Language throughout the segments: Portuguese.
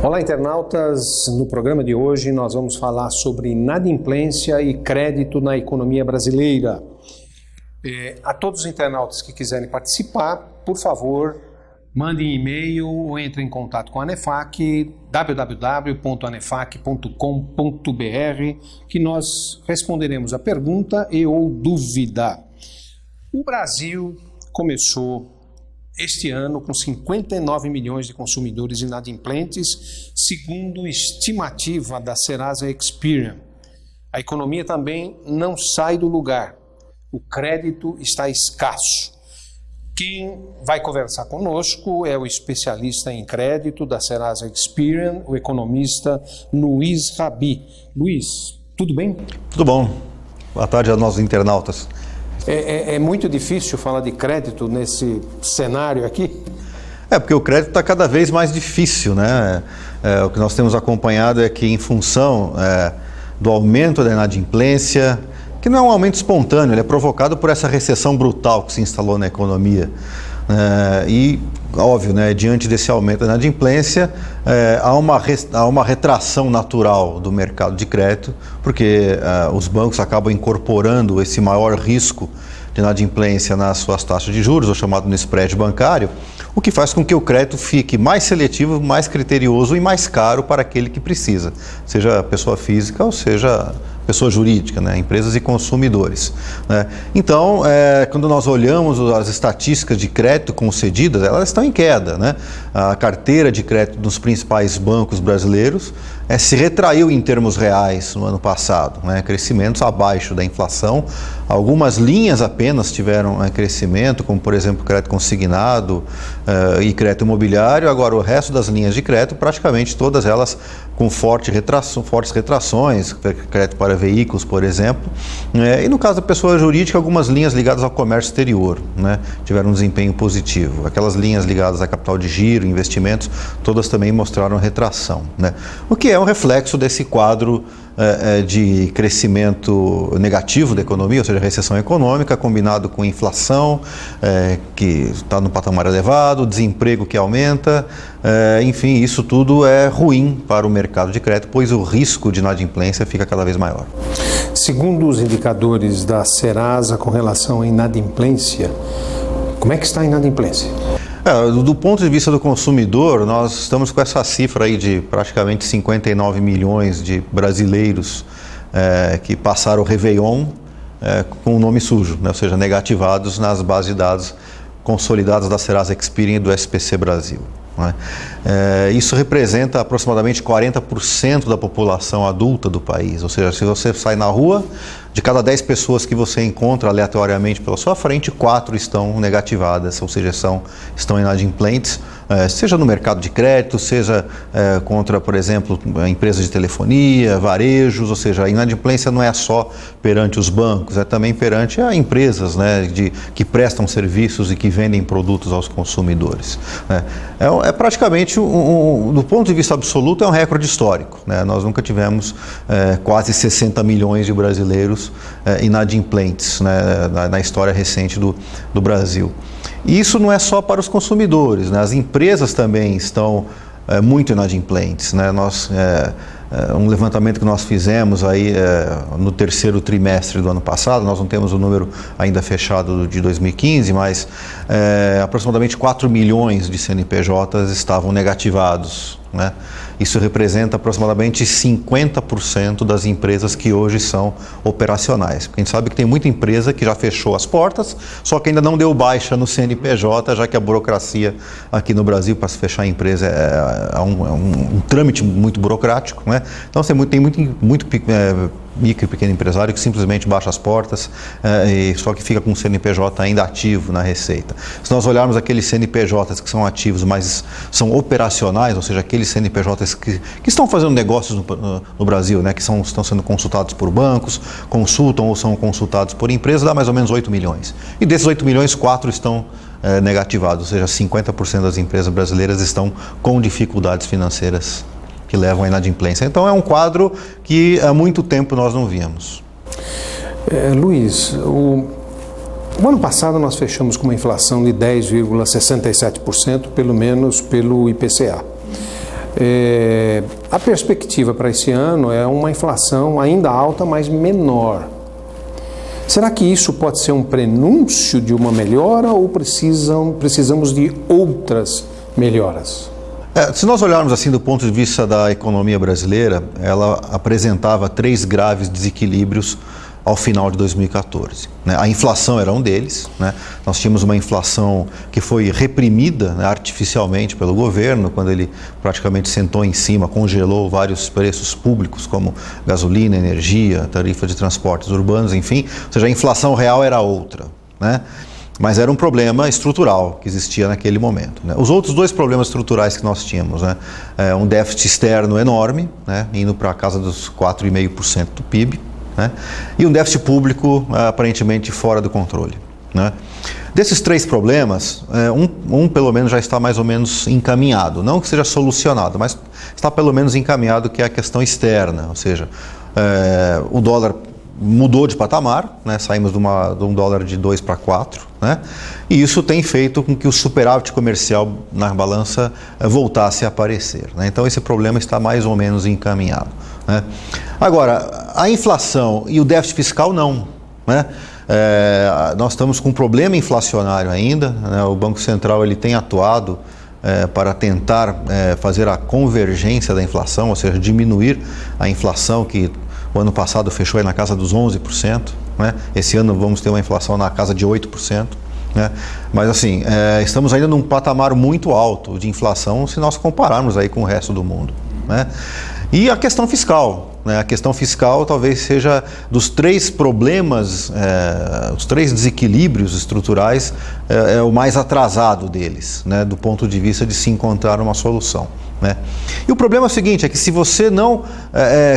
Olá, internautas! No programa de hoje nós vamos falar sobre inadimplência e crédito na economia brasileira. A todos os internautas que quiserem participar, por favor, mandem e-mail ou entrem em contato com a ANEFAC, www.anefac.com.br, que nós responderemos a pergunta e ou dúvida. O Brasil começou este ano com 59 milhões de consumidores inadimplentes, segundo estimativa da Serasa Experian. A economia também não sai do lugar. O crédito está escasso. Quem vai conversar conosco é o especialista em crédito da Serasa Experian, o economista Luiz Rabi. Luiz, tudo bem? Tudo bom. Boa tarde a nossos internautas. É muito difícil falar de crédito nesse cenário aqui? Porque o crédito está cada vez mais difícil, né? O que nós temos acompanhado é que, em função do aumento da inadimplência, que não é um aumento espontâneo, ele é provocado por essa recessão brutal que se instalou na economia. E, óbvio, né, diante desse aumento da inadimplência, há uma retração natural do mercado de crédito, porque os bancos acabam incorporando esse maior risco de inadimplência nas suas taxas de juros, ou chamado no spread bancário, o que faz com que o crédito fique mais seletivo, mais criterioso e mais caro para aquele que precisa, seja pessoa física ou seja pessoa jurídica, né? Empresas e consumidores, né? Então, quando nós olhamos as estatísticas de crédito concedidas, elas estão em queda, né? A carteira de crédito dos principais bancos brasileiros se retraiu em termos reais no ano passado, né? Crescimentos abaixo da inflação. Algumas linhas apenas tiveram crescimento, como por exemplo crédito consignado e crédito imobiliário. Agora, o resto das linhas de crédito, praticamente todas elas com fortes retrações, crédito para veículos, por exemplo, e no caso da pessoa jurídica, algumas linhas ligadas ao comércio exterior, né, tiveram um desempenho positivo. Aquelas linhas ligadas a capital de giro, investimentos, todas também mostraram retração, né, o que é um reflexo desse quadro de crescimento negativo da economia, ou seja, recessão econômica, combinado com inflação que está no patamar elevado, desemprego que aumenta, enfim, isso tudo é ruim para o mercado de crédito, pois o risco de inadimplência fica cada vez maior. Segundo os indicadores da Serasa com relação à inadimplência, como é que está a inadimplência? Do ponto de vista do consumidor, nós estamos com essa cifra aí de praticamente 59 milhões de brasileiros que passaram o Réveillon com o nome sujo, né? Ou seja, negativados nas bases de dados consolidadas da Serasa Experian e do SPC Brasil. Isso representa aproximadamente 40% da população adulta do país, ou seja, se você sai na rua, de cada 10 pessoas que você encontra aleatoriamente pela sua frente, 4 estão negativadas, ou seja, estão inadimplentes, seja no mercado de crédito, seja contra, por exemplo, empresas de telefonia, varejos, ou seja, a inadimplência não é só perante os bancos, é também perante empresas, né, que prestam serviços e que vendem produtos aos consumidores. É praticamente, do ponto de vista absoluto, é um recorde histórico, né? Nós nunca tivemos quase 60 milhões de brasileiros inadimplentes, né, na história recente do Brasil. E isso não é só para os consumidores, né? As empresas também estão muito inadimplentes, né? Um levantamento que nós fizemos aí no terceiro trimestre do ano passado, nós não temos o número ainda fechado de 2015, mas aproximadamente 4 milhões de CNPJs estavam negativados, né? Isso representa aproximadamente 50% das empresas que hoje são operacionais. Porque a gente sabe que tem muita empresa que já fechou as portas, só que ainda não deu baixa no CNPJ, já que a burocracia aqui no Brasil para se fechar a empresa é um trâmite muito burocrático, né? Então tem muito micro e pequeno empresário que simplesmente baixa as portas só que fica com o CNPJ ainda ativo na Receita. Se nós olharmos aqueles CNPJs que são ativos, mas são operacionais, ou seja, aqueles CNPJs que estão fazendo negócios no Brasil, né, que estão sendo consultados por bancos, consultam ou são consultados por empresas, dá mais ou menos 8 milhões. E desses 8 milhões, 4 estão negativados, ou seja, 50% das empresas brasileiras estão com dificuldades financeiras que levam à inadimplência. Então é um quadro que há muito tempo nós não víamos. Luiz, o ano passado nós fechamos com uma inflação de 10,67%, pelo menos pelo IPCA. A perspectiva para esse ano é uma inflação ainda alta, mas menor. Será que isso pode ser um prenúncio de uma melhora ou precisamos de outras melhoras? Se nós olharmos assim do ponto de vista da economia brasileira, ela apresentava 3 graves desequilíbrios ao final de 2014. A inflação era um deles. Nós tínhamos uma inflação que foi reprimida artificialmente pelo governo, quando ele praticamente sentou em cima, congelou vários preços públicos, como gasolina, energia, tarifa de transportes urbanos, enfim. Ou seja, a inflação real era outra. Mas era um problema estrutural que existia naquele momento. Os outros 2 problemas estruturais que nós tínhamos, um déficit externo enorme, indo para a casa dos 4,5% do PIB, e um déficit público aparentemente fora do controle. Desses 3 problemas, um pelo menos já está mais ou menos encaminhado, não que seja solucionado, mas está pelo menos encaminhado, que é a questão externa, ou seja, o dólar mudou de patamar, saímos de um dólar de 2 para 4, e isso tem feito com que o superávit comercial na balança voltasse a aparecer. Então esse problema está mais ou menos encaminhado. Agora, a inflação e o déficit fiscal não. Nós estamos com um problema inflacionário ainda. O Banco Central ele tem atuado para tentar fazer a convergência da inflação, ou seja, diminuir a inflação que o ano passado fechou aí na casa dos 11%. Esse ano vamos ter uma inflação na casa de 8%. Mas assim, estamos ainda num patamar muito alto de inflação se nós compararmos aí com o resto do mundo. E a questão fiscal. A questão fiscal talvez seja dos 3 problemas, os 3 desequilíbrios estruturais, é o mais atrasado deles, do ponto de vista de se encontrar uma solução. E o problema é o seguinte, é que se você não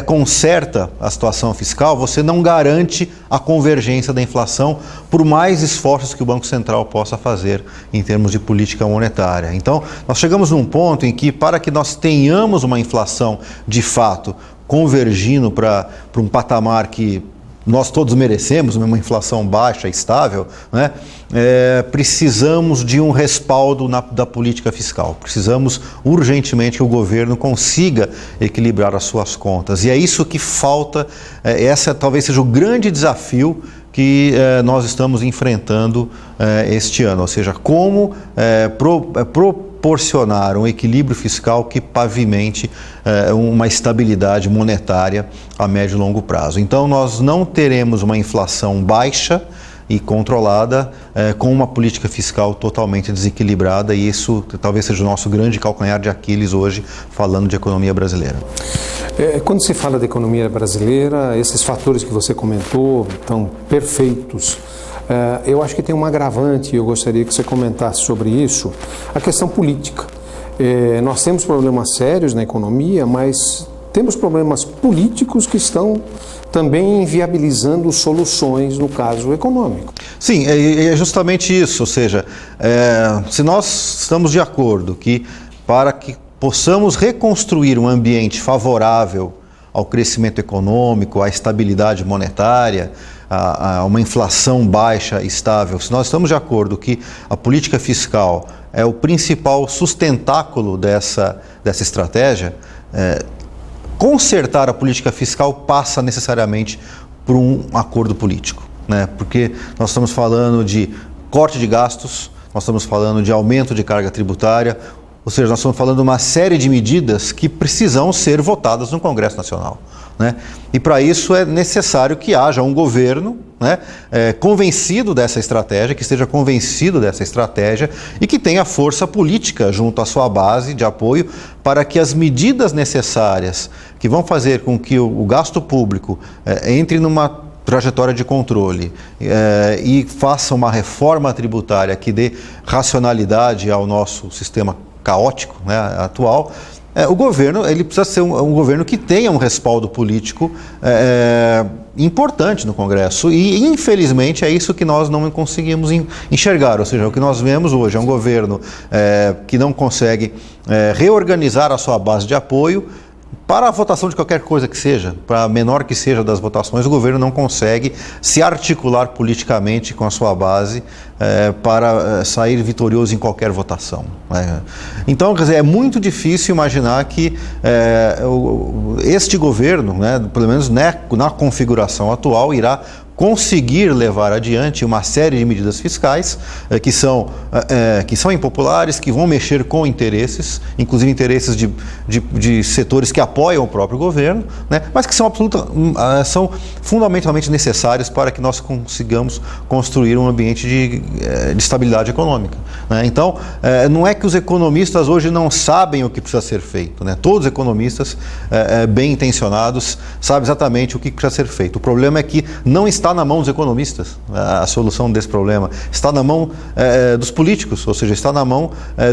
conserta a situação fiscal, você não garante a convergência da inflação, por mais esforços que o Banco Central possa fazer em termos de política monetária. Então, nós chegamos num ponto em que, para que nós tenhamos uma inflação de fato convergindo para um patamar que nós todos merecemos, uma inflação baixa, estável, precisamos de um respaldo da política fiscal. Precisamos urgentemente que o governo consiga equilibrar as suas contas. E é isso que falta, essa talvez seja o grande desafio que nós estamos enfrentando este ano. Ou seja, como proporcionar um equilíbrio fiscal que pavimente uma estabilidade monetária a médio e longo prazo. Então, nós não teremos uma inflação baixa e controlada com uma política fiscal totalmente desequilibrada, e isso talvez seja o nosso grande calcanhar de Aquiles hoje, falando de economia brasileira. Quando se fala de economia brasileira, esses fatores que você comentou estão perfeitos. Eu acho que tem um agravante, e eu gostaria que você comentasse sobre isso, a questão política. Nós temos problemas sérios na economia, mas temos problemas políticos que estão também inviabilizando soluções no caso econômico. Sim, é justamente isso, ou seja, se nós estamos de acordo que para que possamos reconstruir um ambiente favorável ao crescimento econômico, à estabilidade monetária, a uma inflação baixa e estável, se nós estamos de acordo que a política fiscal é o principal sustentáculo dessa estratégia, consertar a política fiscal passa necessariamente por um acordo político, porque nós estamos falando de corte de gastos, nós estamos falando de aumento de carga tributária, ou seja, nós estamos falando de uma série de medidas que precisam ser votadas no Congresso Nacional. E para isso é necessário que haja um governo convencido dessa estratégia, que esteja convencido dessa estratégia e que tenha força política junto à sua base de apoio para que as medidas necessárias que vão fazer com que o gasto público entre numa trajetória de controle e faça uma reforma tributária que dê racionalidade ao nosso sistema caótico atual. O governo ele precisa ser um governo que tenha um respaldo político importante no Congresso, e infelizmente é isso que nós não conseguimos enxergar, ou seja, o que nós vemos hoje é um governo que não consegue reorganizar a sua base de apoio, para a votação de qualquer coisa que seja, para menor que seja das votações, o governo não consegue se articular politicamente com a sua base para sair vitorioso em qualquer votação. Então, quer dizer, é muito difícil imaginar que este governo, pelo menos na configuração atual, irá conseguir levar adiante uma série de medidas fiscais que são impopulares, que vão mexer com interesses, inclusive interesses de setores que apoiam o próprio governo, mas que são fundamentalmente necessários para que nós consigamos construir um ambiente de estabilidade econômica. Então, não é que os economistas hoje não sabem o que precisa ser feito. Todos os economistas bem intencionados sabem exatamente o que precisa ser feito. O problema é que não está na mão dos economistas a solução desse problema. Está na mão dos políticos, ou seja, está na mão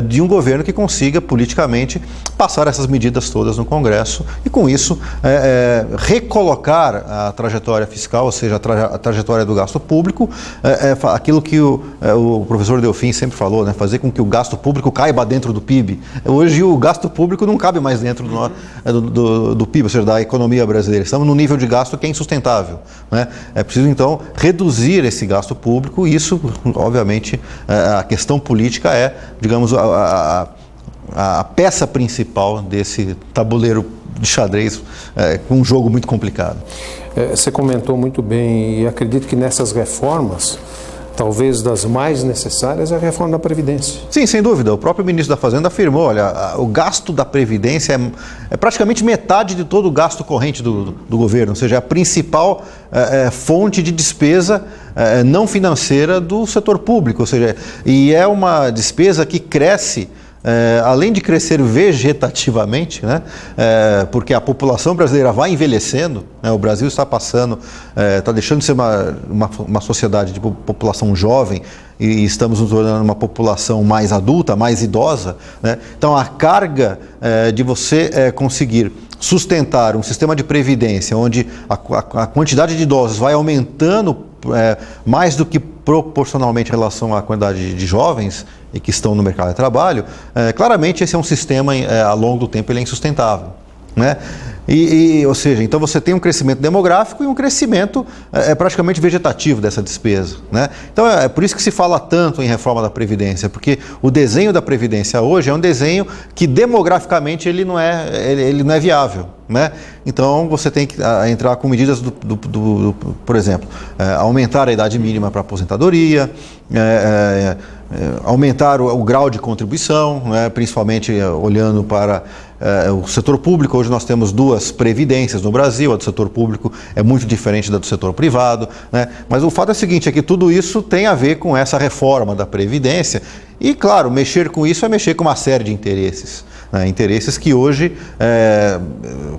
de um governo que consiga politicamente passar essas medidas todas no Congresso e, com isso, recolocar a trajetória fiscal, ou seja, a trajetória do gasto público, aquilo que o professor Delfim sempre falou, fazer com que o gasto público caiba dentro do PIB. Hoje o gasto público não cabe mais dentro do PIB, ou seja, da economia brasileira. Estamos num nível de gasto que é insustentável. É preciso, então, reduzir esse gasto público e isso, obviamente, a questão política é, digamos, a peça principal desse tabuleiro de xadrez com um jogo muito complicado. Você comentou muito bem e acredito que nessas reformas, talvez das mais necessárias, é a reforma da Previdência. Sim, sem dúvida. O próprio ministro da Fazenda afirmou, olha, o gasto da Previdência é praticamente metade de todo o gasto corrente do governo, ou seja, a principal fonte de despesa não financeira do setor público, ou seja, e é uma despesa que cresce, além de crescer vegetativamente, porque a população brasileira vai envelhecendo, o Brasil está passando, está deixando de ser uma sociedade de população jovem e estamos nos tornando uma população mais adulta, mais idosa. Então a carga de você conseguir sustentar um sistema de previdência onde a quantidade de idosos vai aumentando mais do que proporcionalmente em relação à quantidade de jovens e que estão no mercado de trabalho, claramente esse é um sistema, ao longo do tempo, ele é insustentável. Ou seja, então você tem um crescimento demográfico e um crescimento praticamente vegetativo dessa despesa. Então é por isso que se fala tanto em reforma da Previdência, porque o desenho da Previdência hoje é um desenho que demograficamente ele não é viável. Então você tem que entrar com medidas por exemplo, aumentar a idade mínima para aposentadoria, aumentar o grau de contribuição, principalmente olhando para o setor público. Hoje nós temos duas previdências no Brasil, a do setor público é muito diferente da do setor privado, mas o fato é o seguinte, é que tudo isso tem a ver com essa reforma da Previdência e, claro, mexer com isso é mexer com uma série de interesses. Interesses que hoje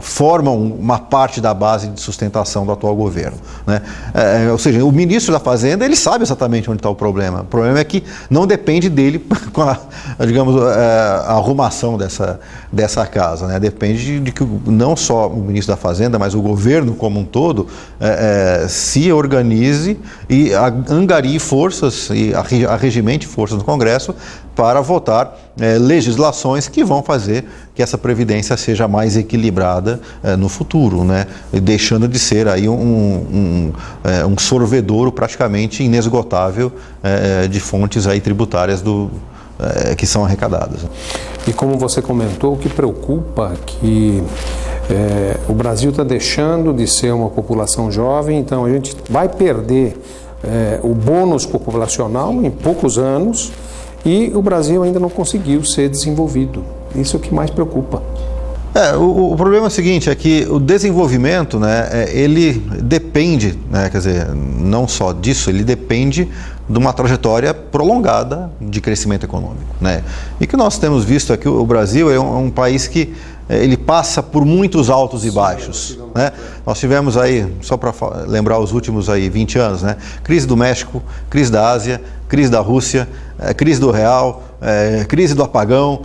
formam uma parte da base de sustentação do atual governo. Ou seja, o ministro da Fazenda, ele sabe exatamente onde está o problema. O problema é que não depende dele com a arrumação dessa casa. Depende de que não só o ministro da Fazenda, mas o governo como um todo se organize e angarie forças e arregimente forças no Congresso para votar legislações que vão fazer que essa previdência seja mais equilibrada no futuro, deixando de ser aí um sorvedouro praticamente inesgotável de fontes aí tributárias que são arrecadadas. E como você comentou, o que preocupa é que o Brasil está deixando de ser uma população jovem, então a gente vai perder o bônus populacional em poucos anos e o Brasil ainda não conseguiu ser desenvolvido. Isso é o que mais preocupa. O problema é o seguinte, é que o desenvolvimento, ele depende, quer dizer, não só disso, ele depende de uma trajetória prolongada de crescimento econômico. E que nós temos visto aqui, o Brasil é um país que ele passa por muitos altos e baixos. Nós tivemos aí, só para lembrar os últimos aí 20 anos, crise do México, crise da Ásia, crise da Rússia, crise do real, crise do apagão,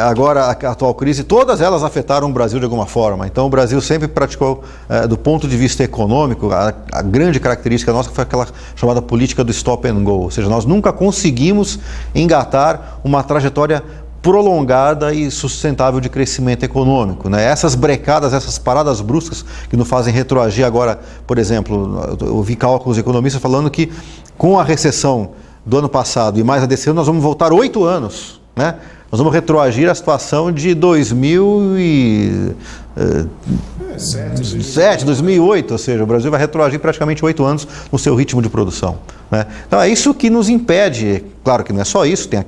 agora a atual crise, todas elas afetaram o Brasil de alguma forma. Então o Brasil sempre praticou, do ponto de vista econômico, a grande característica nossa foi aquela chamada política do stop and go, ou seja, nós nunca conseguimos engatar uma trajetória prolongada e sustentável de crescimento econômico, né? Essas brecadas, essas paradas bruscas que nos fazem retroagir agora, por exemplo, eu vi cálculos de economistas falando que com a recessão do ano passado e mais a desse ano, nós vamos voltar 8 anos, né? Nós vamos retroagir a situação de 2007, 2008, ou seja, o Brasil vai retroagir praticamente 8 anos no seu ritmo de produção, né? Então é isso que nos impede, claro que não é só isso, tem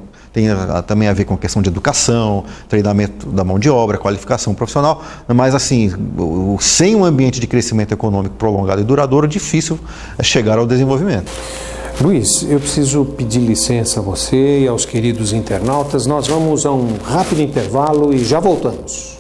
também a ver com a questão de educação, treinamento da mão de obra, qualificação profissional, mas assim, sem um ambiente de crescimento econômico prolongado e duradouro, difícil chegar ao desenvolvimento. Luiz, eu preciso pedir licença a você e aos queridos internautas. Nós vamos a um rápido intervalo e já voltamos.